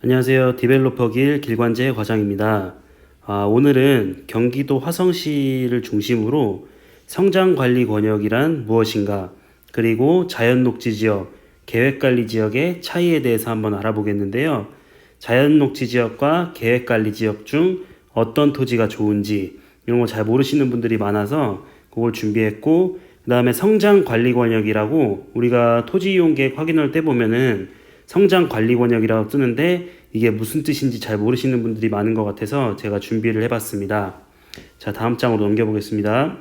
안녕하세요. 디벨로퍼 길 길관재 과장입니다. 오늘은 경기도 화성시를 중심으로 성장관리 권역이란 무엇인가, 그리고 자연녹지지역, 계획관리지역의 차이에 대해서 한번 알아보겠는데요. 자연녹지지역과 계획관리지역 중 어떤 토지가 좋은지 이런 거 잘 모르시는 분들이 많아서 그걸 준비했고, 그 다음에 성장관리권역이라고 우리가 토지이용계획 확인할 때 보면은 성장관리권역이라고 뜨는데 이게 무슨 뜻인지 잘 모르시는 분들이 많은 것 같아서 제가 준비를 해봤습니다. 자, 다음 장으로 넘겨보겠습니다.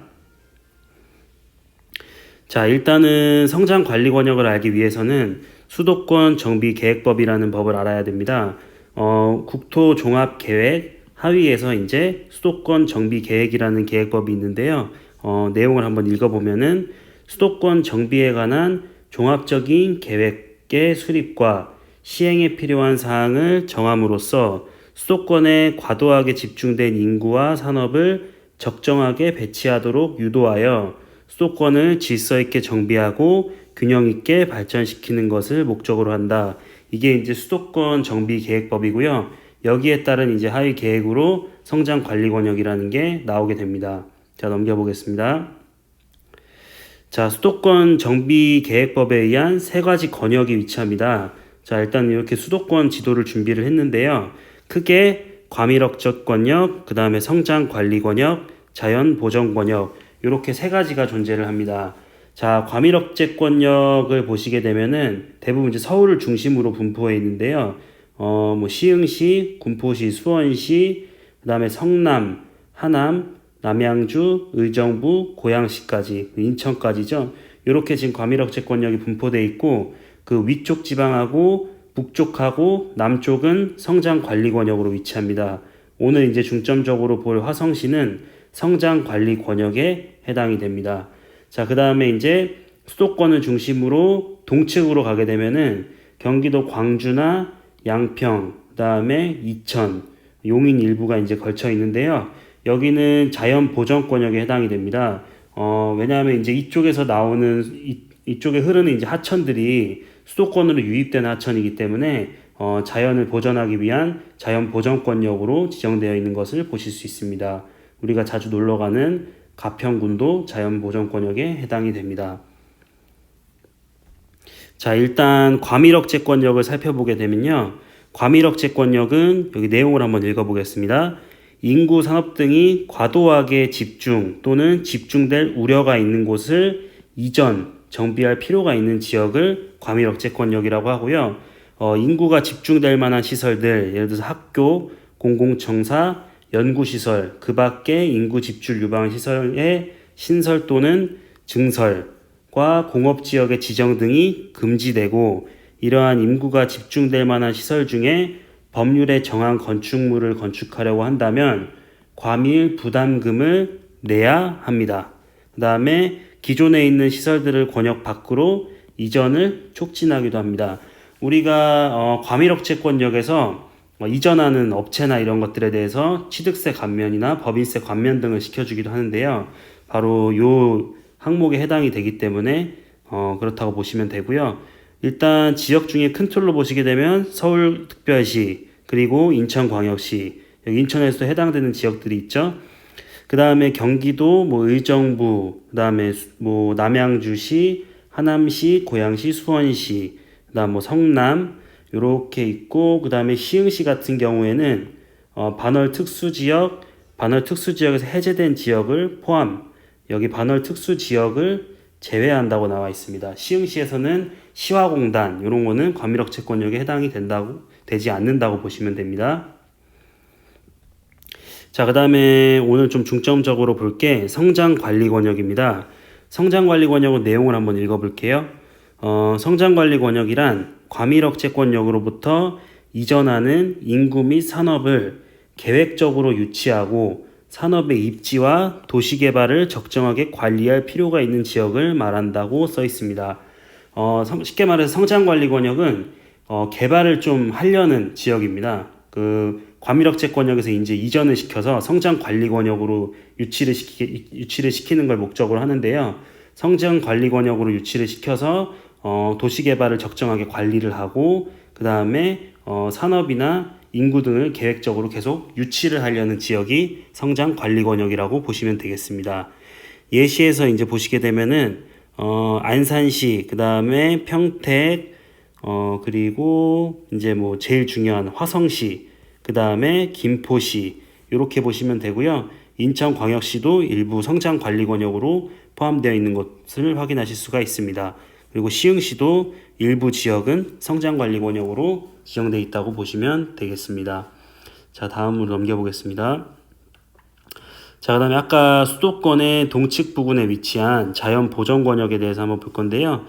자, 일단은 성장관리권역을 알기 위해서는 수도권 정비계획법이라는 법을 알아야 됩니다. 국토종합계획 하위에서 이제 수도권 정비계획이라는 계획법이 있는데요. 내용을 한번 읽어보면은 수도권 정비에 관한 종합적인 계획의 수립과 시행에 필요한 사항을 정함으로써 수도권에 과도하게 집중된 인구와 산업을 적정하게 배치하도록 유도하여 수도권을 질서 있게 정비하고 균형 있게 발전시키는 것을 목적으로 한다. 이게 이제 수도권 정비 계획법이고요. 여기에 따른 이제 하위 계획으로 성장관리권역이라는 게 나오게 됩니다. 자, 넘겨보겠습니다. 자, 수도권 정비 계획법에 의한 세 가지 권역이 위치합니다. 자, 일단 이렇게 수도권 지도를 준비를 했는데요. 크게 과밀억제권역, 그 다음에 성장관리권역, 자연보전권역 이렇게 세 가지가 존재를 합니다. 자, 과밀억제권역을 보시게 되면은 대부분 이제 서울을 중심으로 분포해 있는데요. 시흥시, 군포시, 수원시, 그 다음에 성남, 하남, 남양주, 의정부, 고양시까지, 인천까지죠. 이렇게 지금 과밀억제권역이 분포되어 있고, 그 위쪽 지방하고 북쪽하고 남쪽은 성장관리권역으로 위치합니다. 오늘 이제 중점적으로 볼 화성시는 성장관리권역에 해당이 됩니다. 자, 그 다음에 이제 수도권을 중심으로 동측으로 가게 되면은 경기도 광주나 양평, 그 다음에 이천, 용인 일부가 이제 걸쳐 있는데요. 여기는 자연보전권역에 해당이 됩니다. 왜냐하면 이제 이쪽에서 나오는 이쪽에 흐르는 이제 하천들이 수도권으로 유입된 하천이기 때문에 자연을 보전하기 위한 자연보전권역으로 지정되어 있는 것을 보실 수 있습니다. 우리가 자주 놀러가는 가평군도 자연보전권역에 해당이 됩니다. 자, 일단 과밀억제권역을 살펴보게 되면요. 과밀억제권역은 여기 내용을 한번 읽어보겠습니다. 인구, 산업 등이 과도하게 집중 또는 집중될 우려가 있는 곳을 이전, 정비할 필요가 있는 지역을 과밀억제권역이라고 하고요. 인구가 집중될 만한 시설들, 예를 들어서 학교, 공공청사, 연구시설, 그 밖에 인구 집중 유방 시설의 신설 또는 증설과 공업지역의 지정 등이 금지되고, 이러한 인구가 집중될 만한 시설 중에 법률에 정한 건축물을 건축하려고 한다면 과밀 부담금을 내야 합니다. 그 다음에 기존에 있는 시설들을 권역 밖으로 이전을 촉진하기도 합니다. 우리가 과밀억제권역에서 이전하는 업체나 이런 것들에 대해서 취득세 감면이나 법인세 감면 등을 시켜주기도 하는데요. 바로 이 항목에 해당이 되기 때문에 그렇다고 보시면 되고요. 일단 지역 중에 큰 틀로 보시게 되면 서울특별시, 그리고 인천광역시, 여기 인천에서도 해당되는 지역들이 있죠. 그 다음에 경기도, 의정부, 그 다음에 남양주시, 하남시, 고양시, 수원시, 그 다음 성남, 요렇게 있고, 그 다음에 시흥시 같은 경우에는 반월 특수지역에서 해제된 지역을 포함, 여기 반월 특수지역을 제외한다고 나와 있습니다. 시흥시에서는 시화공단, 요런 거는 과밀억제권역에 해당이 되지 않는다고 보시면 됩니다. 자, 그 다음에 오늘 좀 중점적으로 볼 게 성장관리권역입니다. 성장관리권역의 내용을 한번 읽어볼게요. 성장관리권역이란 과밀억제권역으로부터 이전하는 인구 및 산업을 계획적으로 유치하고 산업의 입지와 도시개발을 적정하게 관리할 필요가 있는 지역을 말한다고 써 있습니다. 쉽게 말해서 성장관리권역은 개발을 좀 하려는 지역입니다. 과밀억제권역에서 이제 이전을 시켜서 성장관리권역으로 유치를 시키는 걸 목적으로 하는데요. 성장관리권역으로 유치를 시켜서 도시개발을 적정하게 관리를 하고, 그 다음에 산업이나 인구 등을 계획적으로 계속 유치를 하려는 지역이 성장 관리 권역이라고 보시면 되겠습니다. 예시에서 이제 보시게 되면은 안산시, 그 다음에 평택, 그리고 이제 뭐 제일 중요한 화성시, 그 다음에 김포시 이렇게 보시면 되고요. 인천광역시도 일부 성장 관리 권역으로 포함되어 있는 것을 확인하실 수가 있습니다. 그리고 시흥시도 일부 지역은 성장 관리 권역으로 지정되어 있다고 보시면 되겠습니다. 자, 다음으로 넘겨보겠습니다. 자, 그 다음에 아까 수도권의 동측 부근에 위치한 자연보전권역에 대해서 한번 볼 건데요.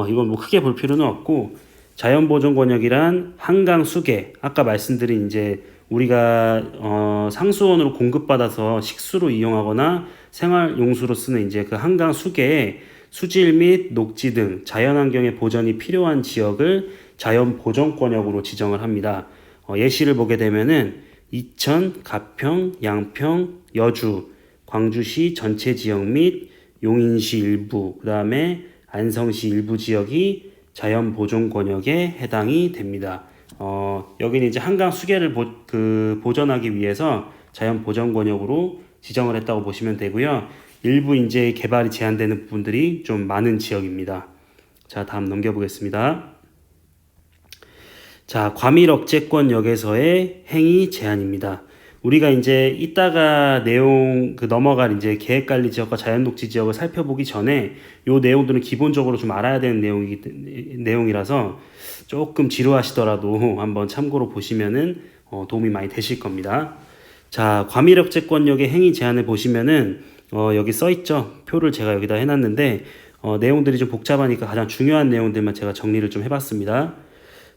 이건 뭐 크게 볼 필요는 없고, 자연보전권역이란 한강 수계, 아까 말씀드린 이제 우리가 상수원으로 공급받아서 식수로 이용하거나 생활용수로 쓰는 이제 그 한강 수계에 수질 및 녹지 등 자연환경의 보전이 필요한 지역을 자연보전권역으로 지정을 합니다. 예시를 보게 되면은 이천, 가평, 양평, 여주, 광주시 전체 지역 및 용인시 일부, 그 다음에 안성시 일부 지역이 자연보존권역에 해당이 됩니다. 여기는 이제 한강 수계를 보전하기 위해서 자연보전권역으로 지정을 했다고 보시면 되고요. 일부 이제 개발이 제한되는 부분들이 좀 많은 지역입니다. 자, 다음 넘겨보겠습니다. 자, 과밀억제권역에서의 행위 제한입니다. 우리가 이제 이따가 내용 넘어갈 이제 계획관리 지역과 자연녹지 지역을 살펴보기 전에 요 내용들은 기본적으로 좀 알아야 되는 내용이라서 조금 지루하시더라도 한번 참고로 보시면은 도움이 많이 되실 겁니다. 자, 과밀억제권역의 행위 제한을 보시면은 여기 써 있죠. 표를 제가 여기다 해놨는데 내용들이 좀 복잡하니까 가장 중요한 내용들만 제가 정리를 좀 해봤습니다.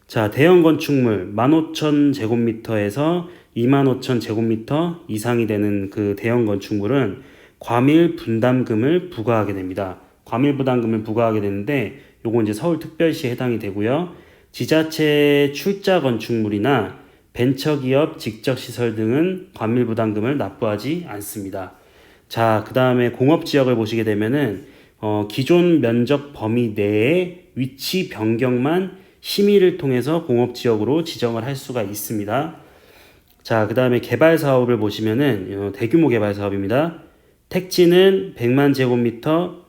자, 대형 건축물 15,000제곱미터에서 25,000제곱미터 이상이 되는 그 대형 건축물은 과밀 분담금을 부과하게 됩니다. 과밀 부담금을 부과하게 되는데 요건 이제 서울특별시에 해당이 되고요. 지자체 출자 건축물이나 벤처기업 직접시설 등은 과밀 부담금을 납부하지 않습니다. 자, 그 다음에 공업지역을 보시게 되면은 기존 면적 범위 내에 위치 변경만 심의를 통해서 공업지역으로 지정을 할 수가 있습니다. 자, 그 다음에 개발 사업을 보시면은 대규모 개발 사업입니다. 택지는 100만 제곱미터,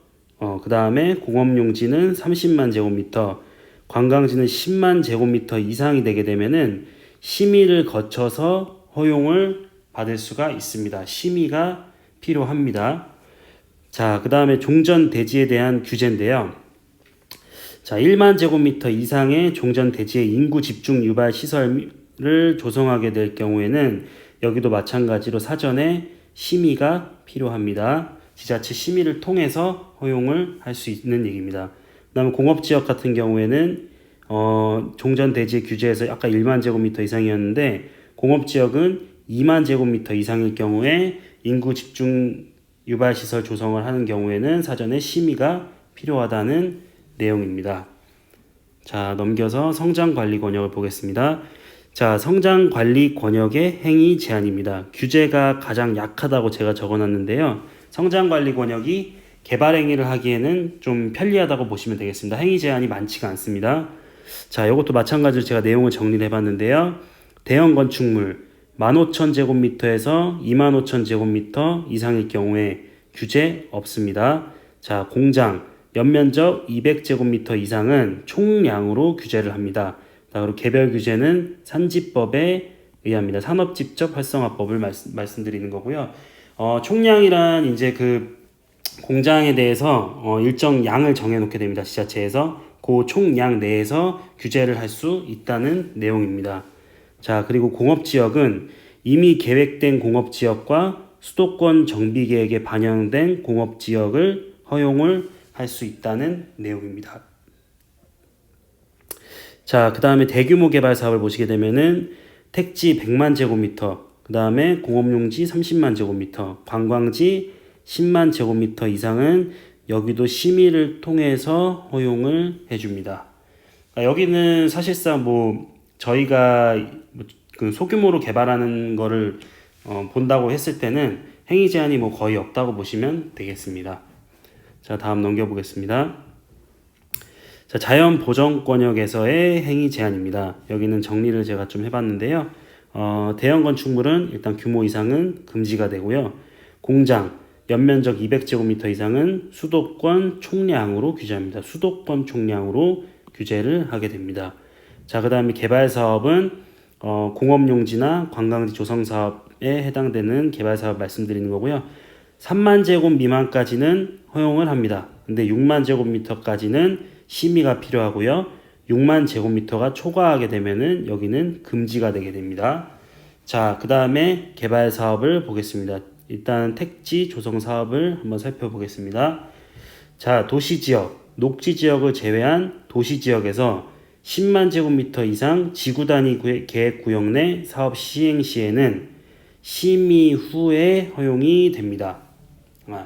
그 다음에 공업용지는 30만 제곱미터, 관광지는 10만 제곱미터 이상이 되게 되면은 심의를 거쳐서 허용을 받을 수가 있습니다. 심의가 필요합니다. 자, 그 다음에 종전 대지에 대한 규제인데요. 자, 1만 제곱미터 이상의 종전 대지의 인구 집중 유발 시설을 조성하게 될 경우에는 여기도 마찬가지로 사전에 심의가 필요합니다. 지자체 심의를 통해서 허용을 할 수 있는 얘기입니다. 그 다음에 공업지역 같은 경우에는 종전 대지 규제에서 아까 1만 제곱미터 이상이었는데 공업지역은 2만 제곱미터 이상일 경우에 인구 집중 유발 시설 조성을 하는 경우에는 사전에 심의가 필요하다는 내용입니다. 자, 넘겨서 성장관리 권역을 보겠습니다. 자, 성장관리 권역의 행위 제한입니다. 규제가 가장 약하다고 제가 적어놨는데요. 성장관리 권역이 개발 행위를 하기에는 좀 편리하다고 보시면 되겠습니다. 행위 제한이 많지가 않습니다. 자, 이것도 마찬가지로 제가 내용을 정리를 해봤는데요. 대형 건축물 15,000제곱미터에서 25,000제곱미터 이상일 경우에 규제 없습니다. 자, 공장 연면적 200제곱미터 이상은 총량으로 규제를 합니다. 그리고 개별 규제는 산지법에 의합니다. 산업직접활성화법을 말씀드리는 거고요. 총량이란 이제 그 공장에 대해서 일정 양을 정해놓게 됩니다. 지자체에서 그 총량 내에서 규제를 할 수 있다는 내용입니다. 자, 그리고 공업지역은 이미 계획된 공업지역과 수도권 정비계획에 반영된 공업지역을 허용을 할 수 있다는 내용입니다. 자, 그 다음에 대규모 개발 사업을 보시게 되면은 택지 100만 제곱미터, 그 다음에 공업용지 30만 제곱미터, 관광지 10만 제곱미터 이상은 여기도 심의를 통해서 허용을 해줍니다. 여기는 사실상 뭐 저희가 그 소규모로 개발하는 거를 본다고 했을 때는 행위 제한이 뭐 거의 없다고 보시면 되겠습니다. 자, 다음 넘겨보겠습니다. 자, 자연 보전 권역에서의 행위 제한입니다. 여기는 정리를 제가 좀 해봤는데요. 대형 건축물은 일단 규모 이상은 금지가 되고요. 공장, 연면적 200제곱미터 이상은 수도권 총량으로 규제합니다. 수도권 총량으로 규제를 하게 됩니다. 자, 그 다음에 개발 사업은 공업용지나 관광지 조성 사업에 해당되는 개발 사업 말씀드리는 거고요. 3만 제곱 미만까지는 허용을 합니다. 근데 6만 제곱미터까지는 심의가 필요하고요. 6만 제곱미터가 초과하게 되면은 여기는 금지가 되게 됩니다. 자, 그 다음에 개발 사업을 보겠습니다. 일단 택지 조성 사업을 한번 살펴보겠습니다. 자, 도시지역, 녹지지역을 제외한 도시지역에서 10만 제곱미터 이상 지구 단위 계획 구역 내 사업 시행 시에는 심의 후에 허용이 됩니다.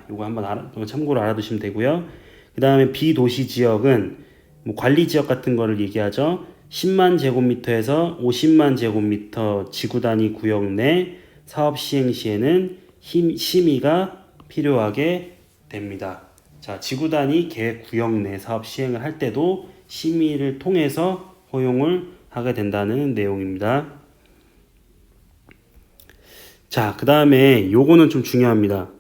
요거 한번 참고로 알아두시면 되고요. 그 다음에 비도시 지역은 뭐 관리 지역 같은 거를 얘기하죠. 10만 제곱미터에서 50만 제곱미터 지구 단위 구역 내 사업 시행 시에는 심의가 필요하게 됩니다. 자, 지구 단위 계획 구역 내 사업 시행을 할 때도 심의를 통해서 허용을 하게 된다는 내용입니다. 자, 그 다음에 요거는 좀 중요합니다.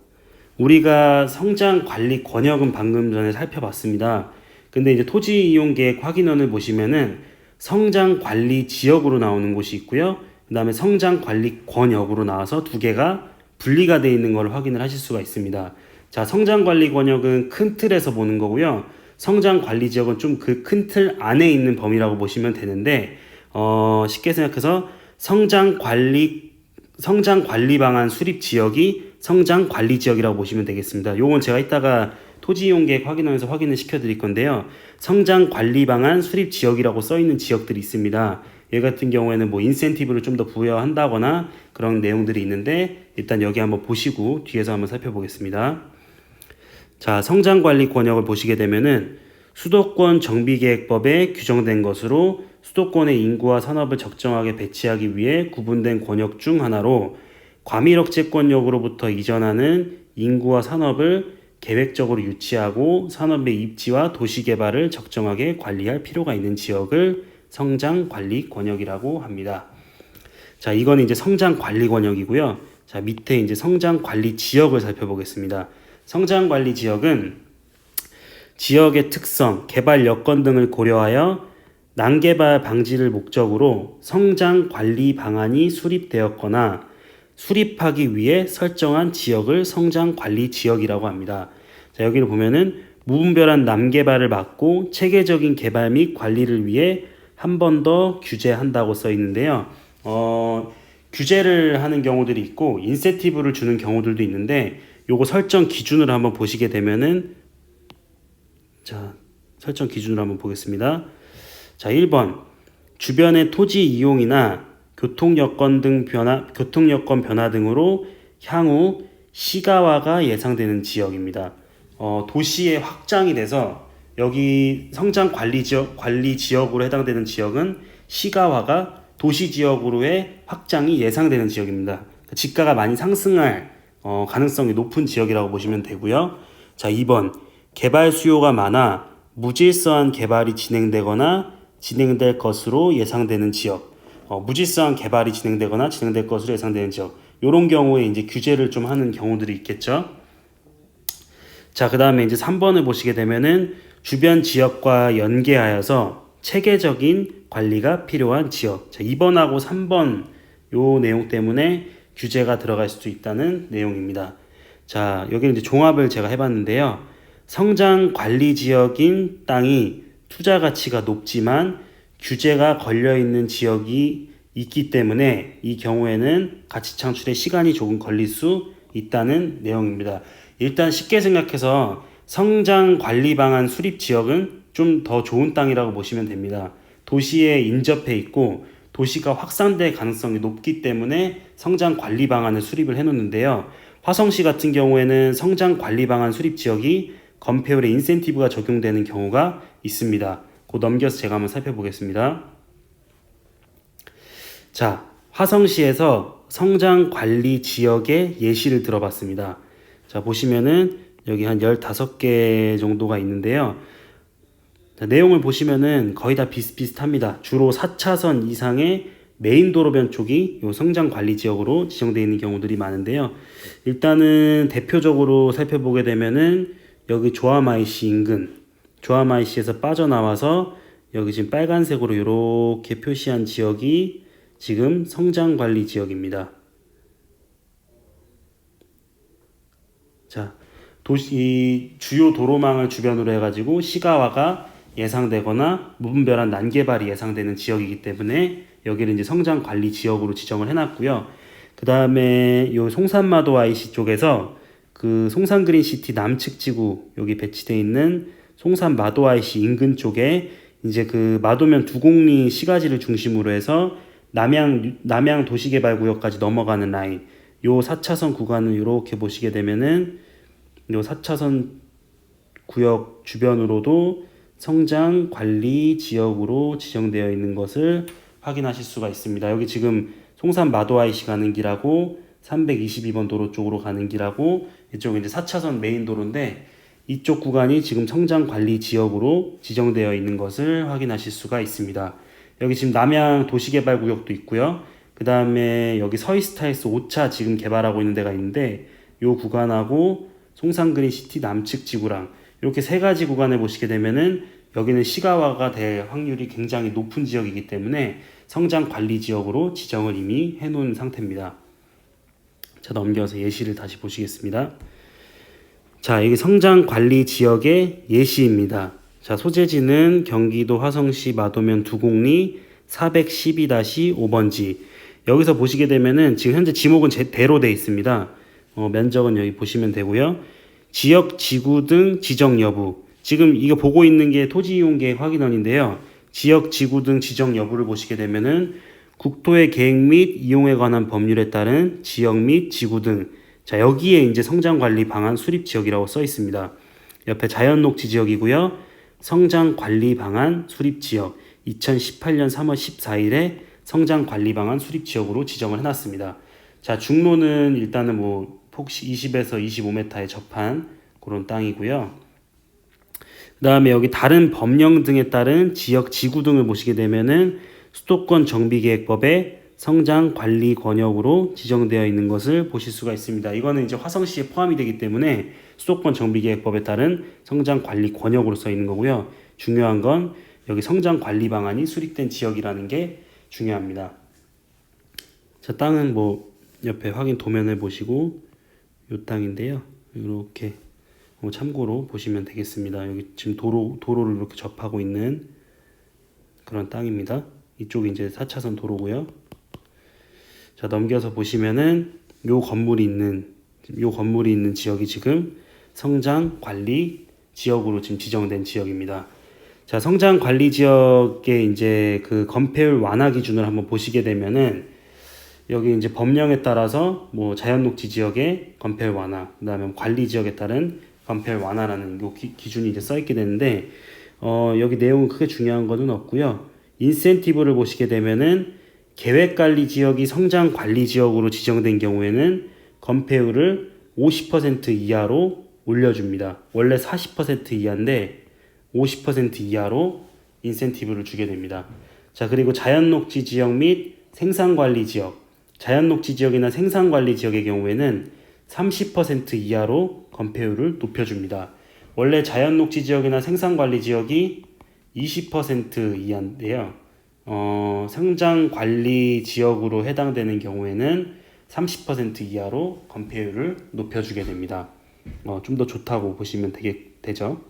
우리가 성장 관리 권역은 방금 전에 살펴봤습니다. 근데 이제 토지 이용 계획 확인원을 보시면은 성장 관리 지역으로 나오는 곳이 있고요. 그 다음에 성장 관리 권역으로 나와서 두 개가 분리가 되어 있는 걸 확인을 하실 수가 있습니다. 자, 성장 관리 권역은 큰 틀에서 보는 거고요. 성장 관리 지역은 좀 그 큰 틀 안에 있는 범위라고 보시면 되는데, 쉽게 생각해서 성장 관리 방안 수립 지역이 성장 관리 지역이라고 보시면 되겠습니다. 요건 제가 이따가 토지 이용 계획 확인원에서 확인을 시켜 드릴 건데요. 성장 관리 방안 수립 지역이라고 써 있는 지역들이 있습니다. 얘 같은 경우에는 뭐 인센티브를 좀 더 부여한다거나 그런 내용들이 있는데, 일단 여기 한번 보시고 뒤에서 한번 살펴보겠습니다. 자, 성장 관리 권역을 보시게 되면은 수도권 정비계획법에 규정된 것으로 수도권의 인구와 산업을 적정하게 배치하기 위해 구분된 권역 중 하나로 과밀억제권역으로부터 이전하는 인구와 산업을 계획적으로 유치하고 산업의 입지와 도시개발을 적정하게 관리할 필요가 있는 지역을 성장관리권역이라고 합니다. 자, 이거는 이제 성장관리권역이고요. 자, 밑에 이제 성장관리지역을 살펴보겠습니다. 성장관리지역은 지역의 특성, 개발 여건 등을 고려하여 난개발 방지를 목적으로 성장관리 방안이 수립되었거나 수립하기 위해 설정한 지역을 성장관리지역이라고 합니다. 자, 여기를 보면은 무분별한 남개발을 막고 체계적인 개발 및 관리를 위해 한 번 더 규제한다고 써 있는데요. 규제를 하는 경우들이 있고 인센티브를 주는 경우들도 있는데, 요거 설정 기준을 한번 보시게 되면은, 자, 설정 기준을 한번 보겠습니다. 자, 1번 주변의 토지 이용이나 교통여건 변화 등으로 향후 시가화가 예상되는 지역입니다. 도시의 확장이 돼서 여기 성장 관리 지역으로 해당되는 지역은 시가화가 도시 지역으로의 확장이 예상되는 지역입니다. 지가가 많이 상승할 가능성이 높은 지역이라고 보시면 되고요. 자, 2번 개발 수요가 많아 무질서한 개발이 진행되거나 진행될 것으로 예상되는 지역. 무질서한 개발이 진행되거나 진행될 것으로 예상되는 지역. 이런 경우에 이제 규제를 좀 하는 경우들이 있겠죠. 자, 그 다음에 이제 3번을 보시게 되면은 주변 지역과 연계하여서 체계적인 관리가 필요한 지역. 자, 2번하고 3번 요 내용 때문에 규제가 들어갈 수도 있다는 내용입니다. 자, 여기는 이제 종합을 제가 해봤는데요. 성장 관리 지역인 땅이 투자 가치가 높지만 규제가 걸려 있는 지역이 있기 때문에 이 경우에는 가치 창출에 시간이 조금 걸릴 수 있다는 내용입니다. 일단 쉽게 생각해서 성장 관리 방안 수립 지역은 좀 더 좋은 땅이라고 보시면 됩니다. 도시에 인접해 있고 도시가 확산될 가능성이 높기 때문에 성장 관리 방안을 수립을 해 놓는데요. 화성시 같은 경우에는 성장 관리 방안 수립 지역이 건폐율에 인센티브가 적용되는 경우가 있습니다. 그 넘겨서 제가 한번 살펴보겠습니다. 자, 화성시에서 성장 관리 지역의 예시를 들어봤습니다. 자, 보시면은 여기 한 15개 정도가 있는데요. 자, 내용을 보시면은 거의 다 비슷비슷합니다. 주로 4차선 이상의 메인 도로변 쪽이 요 성장 관리 지역으로 지정되어 있는 경우들이 많은데요. 일단은 대표적으로 살펴보게 되면은 여기 조아마이시 인근, 조아마이시에서 빠져나와서 여기 지금 빨간색으로 이렇게 표시한 지역이 지금 성장 관리 지역입니다. 자, 이 주요 도로망을 주변으로 해가지고 시가화가 예상되거나 무분별한 난개발이 예상되는 지역이기 때문에 여기를 이제 성장 관리 지역으로 지정을 해놨고요. 그 다음에 요 송산마도 IC 쪽에서 그 송산그린시티 남측 지구 여기 배치되어 있는 송산마도 IC 인근 쪽에 이제 그 마도면 두곡리 시가지를 중심으로 해서 남양 도시개발구역까지 넘어가는 라인, 요 4차선 구간을 이렇게 보시게 되면은 요 4차선 구역 주변으로도 성장 관리 지역으로 지정되어 있는 것을 확인하실 수가 있습니다. 여기 지금 송산 마도아이시 가는 길하고 322번 도로 쪽으로 가는 길하고 이쪽은 이제 4차선 메인 도로인데 이쪽 구간이 지금 성장 관리 지역으로 지정되어 있는 것을 확인하실 수가 있습니다. 여기 지금 남양 도시개발 구역도 있고요. 그 다음에 여기 서이스타일스 5차 지금 개발하고 있는 데가 있는데 요 구간하고 송산그린시티 남측 지구랑 이렇게 세 가지 구간을 보시게 되면은 여기는 시가화가 될 확률이 굉장히 높은 지역이기 때문에 성장 관리 지역으로 지정을 이미 해놓은 상태입니다. 자, 넘겨서 예시를 다시 보시겠습니다. 자, 여기 성장 관리 지역의 예시입니다. 자, 소재지는 경기도 화성시 마도면 두곡리 412-5번지. 여기서 보시게 되면은 지금 현재 지목은 대로 되어 있습니다. 면적은 여기 보시면 되고요. 지역 지구 등 지정 여부. 지금 이거 보고 있는 게 토지이용계획 확인원인데요. 지역 지구 등 지정 여부를 보시게 되면은 국토의 계획 및 이용에 관한 법률에 따른 지역 및 지구 등. 자, 여기에 이제 성장 관리 방안 수립 지역이라고 써 있습니다. 옆에 자연 녹지 지역이고요. 성장 관리 방안 수립 지역. 2018년 3월 14일에 성장 관리 방안 수립 지역으로 지정을 해놨습니다. 자, 중로는 일단은 뭐 폭시 20에서 25m에 접한 그런 땅이고요. 그 다음에 여기 다른 법령 등에 따른 지역 지구 등을 보시게 되면은 수도권 정비계획법에 성장 관리 권역으로 지정되어 있는 것을 보실 수가 있습니다. 이거는 이제 화성시에 포함이 되기 때문에 수도권 정비계획법에 따른 성장 관리 권역으로 써 있는 거고요. 중요한 건 여기 성장 관리 방안이 수립된 지역이라는 게 중요합니다. 자, 땅은 뭐 옆에 확인 도면을 보시고 요 땅인데요. 이렇게 참고로 보시면 되겠습니다. 여기 지금 도로를 이렇게 접하고 있는 그런 땅입니다. 이쪽이 이제 4차선 도로고요. 자, 넘겨서 보시면은 요 건물이 있는 지역이 지금 성장 관리 지역으로 지금 지정된 지역입니다. 자, 성장 관리 지역의 이제 그 건폐율 완화 기준을 한번 보시게 되면은 여기 이제 법령에 따라서 뭐 자연녹지 지역의 건폐율 완화, 그다음에 관리 지역에 따른 건폐율 완화라는 요 기준이 이제 써 있게 되는데 여기 내용은 크게 중요한 거는 없고요. 인센티브를 보시게 되면은 계획관리 지역이 성장 관리 지역으로 지정된 경우에는 건폐율을 50% 이하로 올려줍니다. 원래 40% 이하인데 50% 이하로 인센티브를 주게 됩니다. 자, 그리고 자연녹지 지역 및 생산관리 지역, 자연녹지 지역이나 생산관리 지역의 경우에는 30% 이하로 건폐율을 높여줍니다. 원래 자연녹지 지역이나 생산관리 지역이 20% 이하인데요. 성장관리 지역으로 해당되는 경우에는 30% 이하로 건폐율을 높여주게 됩니다. 좀 더 좋다고 보시면 되죠.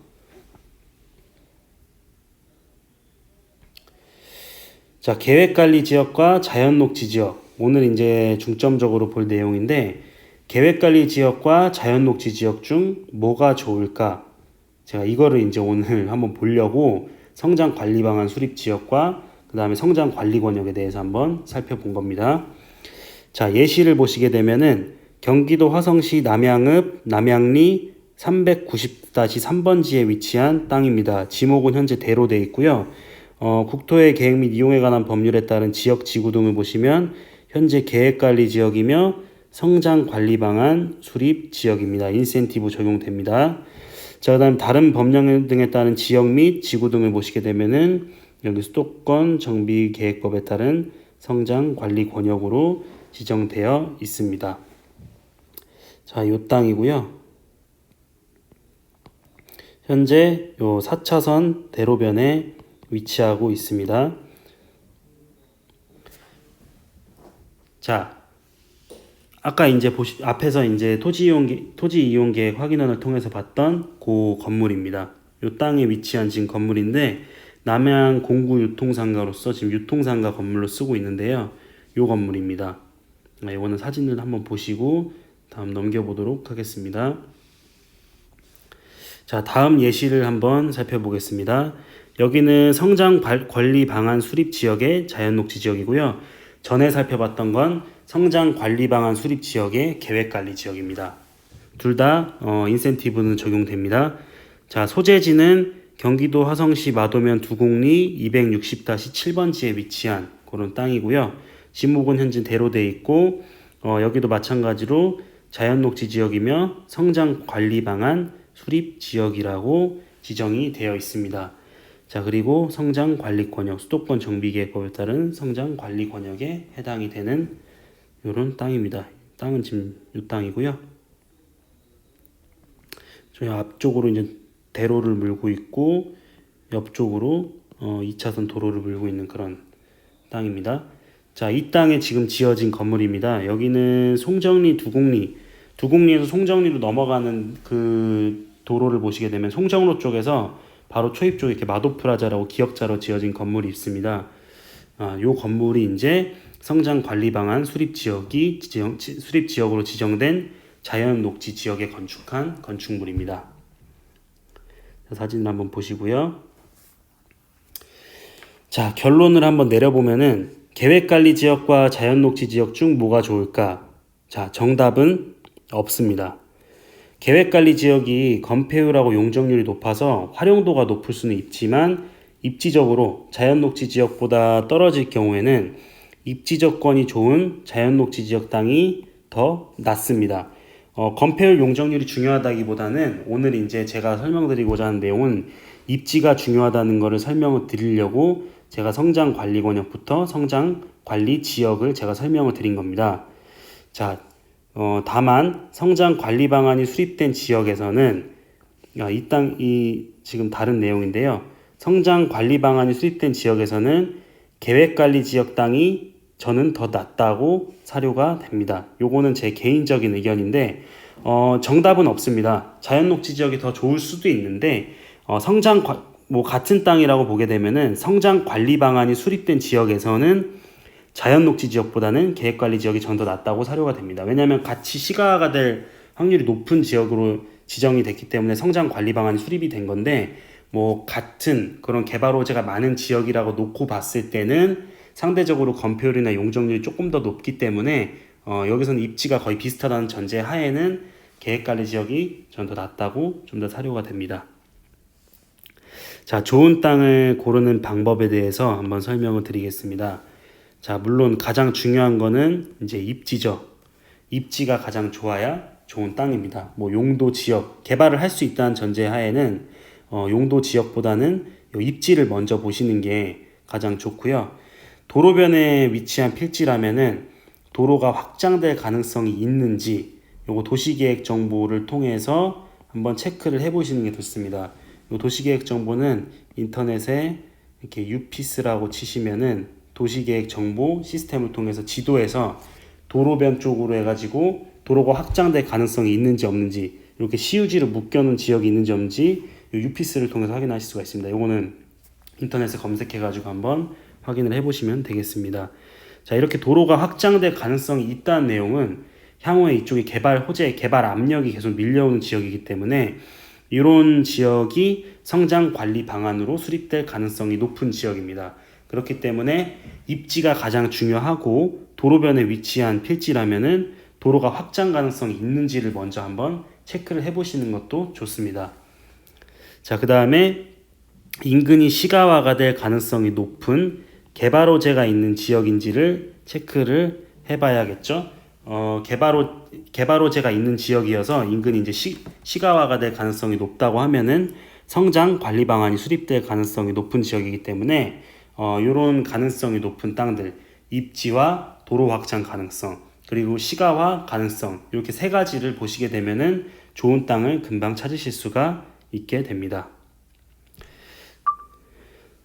자, 계획관리 지역과 자연녹지 지역. 오늘 이제 중점적으로 볼 내용인데, 계획관리 지역과 자연녹지 지역 중 뭐가 좋을까? 제가 이거를 이제 오늘 한번 보려고 성장관리 방안 수립 지역과 그 다음에 성장관리 권역에 대해서 한번 살펴본 겁니다. 자, 예시를 보시게 되면은 경기도 화성시 남양읍 남양리 390-3번지에 위치한 땅입니다. 지목은 현재 대로 되어 있고요. 국토의 계획 및 이용에 관한 법률에 따른 지역 지구 등을 보시면 현재 계획관리 지역이며 성장관리 방안 수립 지역입니다. 인센티브 적용됩니다. 자, 그다음 다른 법령 등에 따른 지역 및 지구 등을 보시게 되면은 여기 수도권 정비 계획법에 따른 성장 관리 권역으로 지정되어 있습니다. 자, 요 땅이고요. 현재 요 4차선 대로변에 위치하고 있습니다. 자, 아까 이제 앞에서 이제 토지 이용 계획 확인원을 통해서 봤던 그 건물입니다. 요 땅에 위치한 지금 건물인데 남양 공구 유통상가로서 지금 유통상가 건물로 쓰고 있는데요. 요 건물입니다. 이거는 사진을 한번 보시고 다음 넘겨보도록 하겠습니다. 자, 다음 예시를 한번 살펴보겠습니다. 여기는 성장 관리 방안 수립 지역의 자연녹지 지역이고요. 전에 살펴봤던 건 성장 관리 방안 수립 지역의 계획 관리 지역입니다. 둘 다 인센티브는 적용됩니다. 자, 소재지는 경기도 화성시 마도면 두곡리 260-7번지에 위치한 그런 땅이고요. 지목은 현재 대로되어 있고 여기도 마찬가지로 자연녹지 지역이며 성장 관리 방안 수립 지역이라고 지정이 되어 있습니다. 자, 그리고 성장 관리 권역, 수도권 정비계획법에 따른 성장 관리 권역에 해당이 되는 이런 땅입니다. 땅은 지금 이 땅이고요. 저희 앞쪽으로 이제 대로를 물고 있고 옆쪽으로 2차선 도로를 물고 있는 그런 땅입니다. 자, 이 땅에 지금 지어진 건물입니다. 여기는 송정리 두곡리에서 송정리로 넘어가는 그 도로를 보시게 되면 송정로 쪽에서 바로 초입 쪽에 이렇게 마도프라자라고 기역자로 지어진 건물이 있습니다. 요 건물이 이제 성장 관리 방안 수립 지역으로 지정된 자연 녹지 지역에 건축한 건축물입니다. 사진을 한번 보시고요. 자, 결론을 한번 내려보면은 계획관리 지역과 자연 녹지 지역 중 뭐가 좋을까? 자, 정답은 없습니다. 계획관리 지역이 건폐율하고 용적률이 높아서 활용도가 높을 수는 있지만 입지적으로 자연녹지 지역보다 떨어질 경우에는 입지조건이 좋은 자연녹지 지역 땅이 더 낫습니다. 건폐율 용적률이 중요하다기보다는 오늘 이제 제가 설명드리고자 하는 내용은 입지가 중요하다는 것을 설명을 드리려고 제가 성장관리 권역부터 성장관리 지역을 제가 설명을 드린 겁니다. 자, 다만 성장 관리 방안이 수립된 지역에서는 이 지금 다른 내용인데요. 성장 관리 방안이 수립된 지역에서는 계획 관리 지역 땅이 저는 더 낫다고 사료가 됩니다. 요거는 제 개인적인 의견인데 정답은 없습니다. 자연 녹지 지역이 더 좋을 수도 있는데 같은 땅이라고 보게 되면은 성장 관리 방안이 수립된 지역에서는 자연녹지 지역보다는 계획관리 지역이 전 더 낫다고 사료가 됩니다. 왜냐하면 같이 시가가 될 확률이 높은 지역으로 지정이 됐기 때문에 성장 관리 방안이 수립이 된 건데 같은 그런 개발 호재가 많은 지역이라고 놓고 봤을 때는 상대적으로 건폐율이나 용적률이 조금 더 높기 때문에 여기서는 입지가 거의 비슷하다는 전제 하에는 계획관리 지역이 전 더 낫다고 좀 더 사료가 됩니다. 자, 좋은 땅을 고르는 방법에 대해서 한번 설명을 드리겠습니다. 자, 물론 가장 중요한 거는 이제 입지죠. 입지가 가장 좋아야 좋은 땅입니다. 용도 지역, 개발을 할 수 있다는 전제 하에는 용도 지역보다는 입지를 먼저 보시는 게 가장 좋고요. 도로변에 위치한 필지라면은 도로가 확장될 가능성이 있는지 요거 도시계획 정보를 통해서 한번 체크를 해보시는 게 좋습니다. 요 도시계획 정보는 인터넷에 이렇게 UPS라고 치시면은 도시계획 정보 시스템을 통해서 지도에서 도로변 쪽으로 해가지고 도로가 확장될 가능성이 있는지 없는지 이렇게 시유지를 묶여놓은 지역이 있는지 없는지 UPS를 통해서 확인하실 수가 있습니다. 이거는 인터넷에 검색해가지고 한번 확인을 해보시면 되겠습니다. 자, 이렇게 도로가 확장될 가능성이 있다는 내용은 향후에 이쪽에 개발 호재, 개발 압력이 계속 밀려오는 지역이기 때문에 이런 지역이 성장 관리 방안으로 수립될 가능성이 높은 지역입니다. 그렇기 때문에 입지가 가장 중요하고 도로변에 위치한 필지라면은 도로가 확장 가능성이 있는지를 먼저 한번 체크를 해보시는 것도 좋습니다. 자, 그 다음에 인근이 시가화가 될 가능성이 높은 개발 호재가 있는 지역인지를 체크를 해봐야겠죠. 개발호재가 있는 지역이어서 인근이 이제 시가화가 될 가능성이 높다고 하면은 성장 관리 방안이 수립될 가능성이 높은 지역이기 때문에 이런 가능성이 높은 땅들, 입지와 도로 확장 가능성, 그리고 시가화 가능성, 이렇게 세 가지를 보시게 되면은 좋은 땅을 금방 찾으실 수가 있게 됩니다.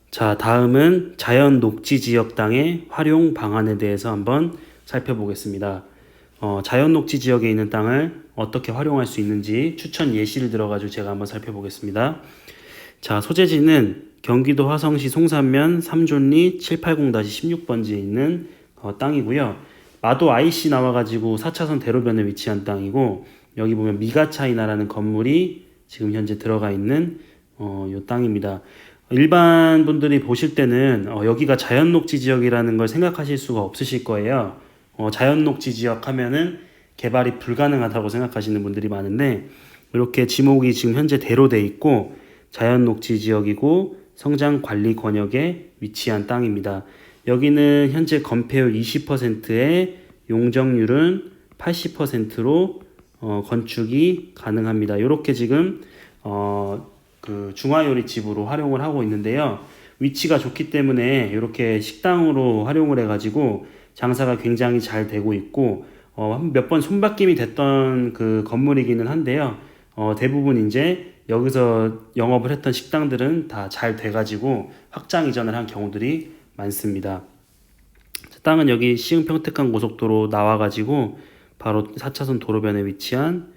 자, 다음은 자연 녹지 지역 땅의 활용 방안에 대해서 한번 살펴보겠습니다. 자연 녹지 지역에 있는 땅을 어떻게 활용할 수 있는지 추천 예시를 들어가지고 제가 한번 살펴보겠습니다. 자, 소재지는 경기도 화성시 송산면 3존리 780-16번지에 있는 땅이고요. 마도 IC 나와가지고 4차선 대로변에 위치한 땅이고, 여기 보면 미가차이나라는 건물이 지금 현재 들어가 있는 요 땅입니다. 일반 분들이 보실 때는 여기가 자연녹지 지역이라는 걸 생각하실 수가 없으실 거예요. 자연녹지 지역 하면은 개발이 불가능하다고 생각하시는 분들이 많은데, 이렇게 지목이 지금 현재 대로돼 있고 자연녹지 지역이고 성장 관리 권역에 위치한 땅입니다. 여기는 현재 건폐율 20%에 용적률은 80%로 건축이 가능합니다. 이렇게 지금 그 중화요리집으로 활용을 하고 있는데요. 위치가 좋기 때문에 이렇게 식당으로 활용을 해가지고 장사가 굉장히 잘 되고 있고, 몇 번 손바뀜이 됐던 그 건물이기는 한데요. 대부분 이제 여기서 영업을 했던 식당들은 다 잘 돼가지고 확장 이전을 한 경우들이 많습니다. 땅은 여기 시흥 평택간 고속도로 나와가지고 바로 4차선 도로변에 위치한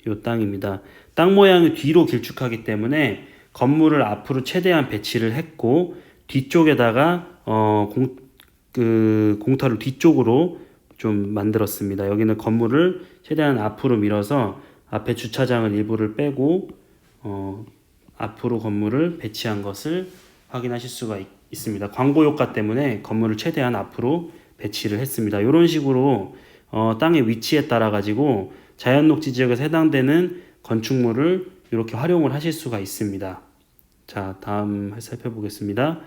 이 땅입니다. 땅 모양이 뒤로 길쭉하기 때문에 건물을 앞으로 최대한 배치를 했고, 뒤쪽에다가 공터를 뒤쪽으로 좀 만들었습니다. 여기는 건물을 최대한 앞으로 밀어서 앞에 주차장을 일부를 빼고 앞으로 건물을 배치한 것을 확인하실 수가 있습니다. 광고 효과 때문에 건물을 최대한 앞으로 배치를 했습니다. 이런 식으로 땅의 위치에 따라 가지고 자연녹지 지역에서 해당되는 건축물을 이렇게 활용을 하실 수가 있습니다. 자, 다음 살펴보겠습니다.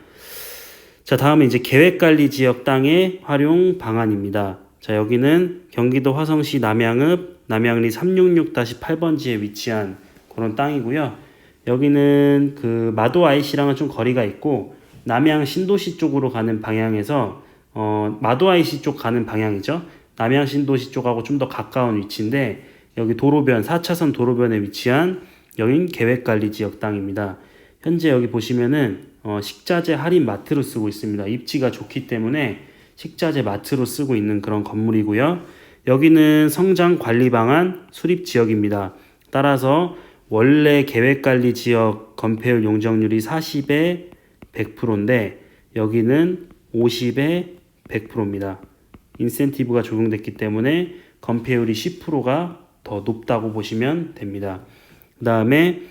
자, 다음은 이제 계획관리 지역 땅의 활용 방안입니다. 자, 여기는 경기도 화성시 남양읍 남양리 366-8번지에 위치한 그런 땅이고요. 여기는 그 마도 IC랑은 좀 거리가 있고, 남양 신도시 쪽으로 가는 방향에서 마도 IC 쪽 가는 방향이죠. 남양 신도시 쪽하고 좀 더 가까운 위치인데, 여기 도로변 4차선 도로변에 위치한 여긴 계획관리 지역 땅입니다. 현재 여기 보시면은 식자재 할인 마트로 쓰고 있습니다. 입지가 좋기 때문에 식자재 마트로 쓰고 있는 그런 건물이고요. 여기는 성장 관리 방안 수립 지역입니다. 따라서 원래 계획관리 지역 건폐율 용적률이 40에 100%인데 여기는 50에 100%입니다. 인센티브가 적용됐기 때문에 건폐율이 10%가 더 높다고 보시면 됩니다. 그 다음에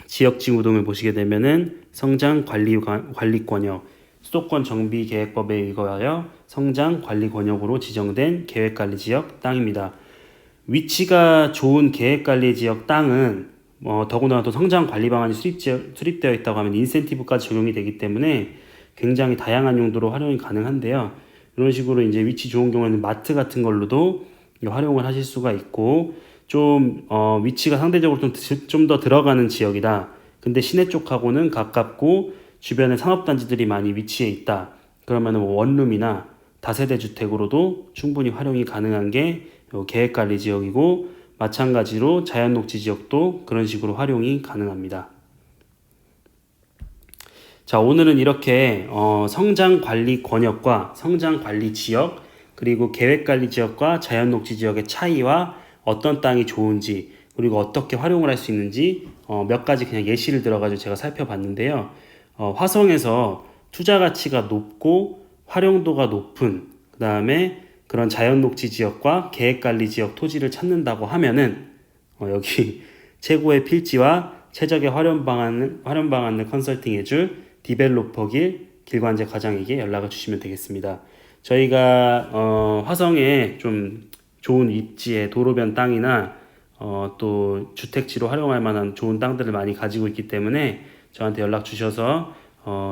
지역지구등을 보시게 되면은 성장 관리 권역, 수도권 정비 계획법에 의거하여 성장 관리 권역으로 지정된 계획관리 지역 땅입니다. 위치가 좋은 계획관리 지역 땅은 더군다나 또 성장 관리 방안이 수립되어 있다고 하면 인센티브까지 적용이 되기 때문에 굉장히 다양한 용도로 활용이 가능한데요. 이런 식으로 이제 위치 좋은 경우에는 마트 같은 걸로도 활용을 하실 수가 있고, 좀 위치가 상대적으로 좀 더 들어가는 지역이다. 근데 시내 쪽하고는 가깝고 주변에 상업단지들이 많이 위치해 있다. 그러면 원룸이나 다세대 주택으로도 충분히 활용이 가능한 게 계획관리 지역이고, 마찬가지로 자연녹지 지역도 그런 식으로 활용이 가능합니다. 자, 오늘은 이렇게 성장관리 권역과 성장관리 지역, 그리고 계획관리 지역과 자연녹지 지역의 차이와 어떤 땅이 좋은지, 그리고 어떻게 활용을 할 수 있는지 몇 가지 그냥 예시를 들어가지고 제가 살펴봤는데요. 화성에서 투자 가치가 높고 활용도가 높은, 그 다음에 그런 자연녹지 지역과 계획관리 지역 토지를 찾는다고 하면은 여기 최고의 필지와 최적의 활용 방안을 컨설팅해줄 디벨로퍼길 길관재 과장에게 연락을 주시면 되겠습니다. 저희가 화성에 좀 좋은 입지의 도로변 땅이나 또 주택지로 활용할 만한 좋은 땅들을 많이 가지고 있기 때문에 저한테 연락 주셔서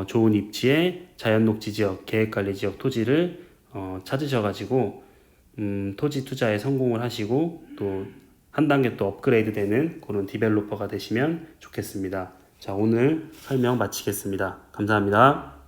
좋은 입지의 자연녹지 지역, 계획관리 지역 토지를 찾으셔가지고 토지 투자에 성공을 하시고 또 한 단계 또 업그레이드 되는 그런 디벨로퍼가 되시면 좋겠습니다. 자, 오늘 설명 마치겠습니다. 감사합니다.